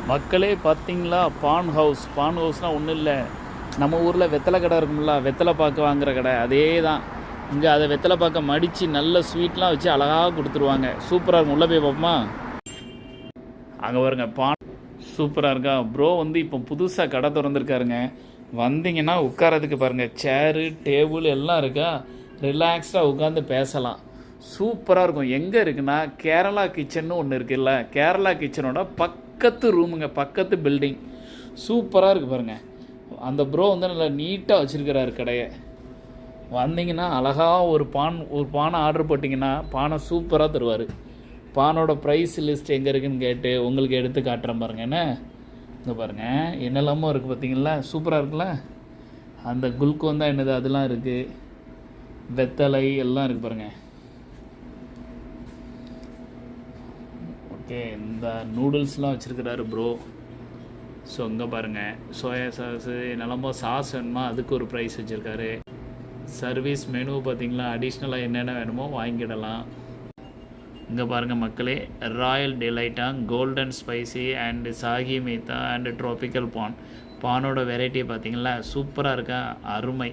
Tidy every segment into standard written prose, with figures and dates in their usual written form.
மக்களே பார்த்தீங்களா, பான் ஹவுஸ்னால் ஒன்றும் இல்லை, நம்ம ஊரில் வெத்தலை கடை இருக்கும்ல, வெத்தலை பாக்கு வாங்குகிற கடை அதே தான். இங்கே அதை வெத்தலை பாக்க மடித்து நல்ல ஸ்வீட்லாம் வச்சு அழகாக கொடுத்துருவாங்க. சூப்பராக இருக்கும். உள்ளே போய் பார்ப்போமா? அங்கே பாருங்க, பான் சூப்பராக இருக்கா. ப்ரோ இப்போ புதுசாக கடை திறந்துருக்காருங்க. வந்தீங்கன்னா உட்காரதுக்கு பாருங்கள், சேரு டேபிள் எல்லாம் இருக்கா. ரிலாக்ஸ்டாக உட்காந்து பேசலாம். சூப்பராக இருக்கும். எங்கே இருக்குன்னா, கேரளா கிச்சன்னு ஒன்று இருக்குல்ல, கேரளா கிச்சனோட பக்கத்து ரூமுங்க, பக்கத்து பில்டிங். சூப்பராக இருக்குது பாருங்கள். அந்த ப்ரோ நல்லா நீட்டாக வச்சுருக்கிறாரு கடையை. வந்தீங்கன்னா அழகாக ஒரு பானை ஆர்டர் போட்டிங்கன்னா பானை சூப்பராக தருவார். பானோட ப்ரைஸ் லிஸ்ட் எங்கே இருக்குதுன்னு கேட்டு உங்களுக்கு எடுத்து காட்டுறேன் பாருங்கள். என்ன இங்கே பாருங்கள், என்னெல்லாமோ இருக்குது பார்த்தீங்களா, சூப்பராக இருக்குல்ல. அந்த குல்கோன் தான் என்னது அதெல்லாம் இருக்குது, வெத்தலை எல்லாம் இருக்குது பாருங்கள். ஓகே, இந்த நூடுல்ஸ்லாம் வச்சுருக்கிறாரு ப்ரோ. ஸோ இங்கே பாருங்கள், சோயா சாஸு நிலம்போ சாஸ் வேணுமா அதுக்கு ஒரு ப்ரைஸ் வச்சுருக்காரு. சர்வீஸ் மெனு பார்த்திங்களா, அடிஷ்னலாக என்னென்ன வேணுமோ வாங்கிடலாம். இங்கே பாருங்கள் மக்களே, ராயல் டிலைட்டாக golden spicy and Shahi Meetha and tropical பானோட வெரைட்டியை பார்த்தீங்களா, சூப்பராக இருக்கா, அருமை.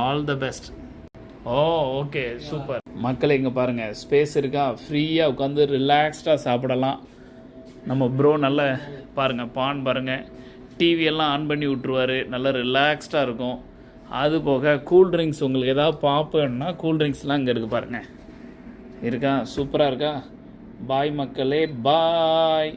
All the best. Oh okay, super. மக்களே இங்கே பாருங்கள், ஸ்பேஸ் இருக்கா, ஃப்ரீயாக உட்காந்து ரிலாக்ஸ்டாக சாப்பிடலாம். நம்ம ப்ரோ நல்ல பாருங்கள், பான் பாருங்கள், டிவியெல்லாம் ஆன் பண்ணி விட்ருவார், நல்லா ரிலாக்ஸ்டாக இருக்கும். அது போக கூல்ட்ரிங்க்ஸ், உங்களுக்கு எதாவது பார்ப்போன்னா கூல்ட்ரிங்க்ஸ்லாம் இங்கே இருக்குது பாருங்கள், இருக்கா, சூப்பராக இருக்கா. பாய் மக்களே, பாய்.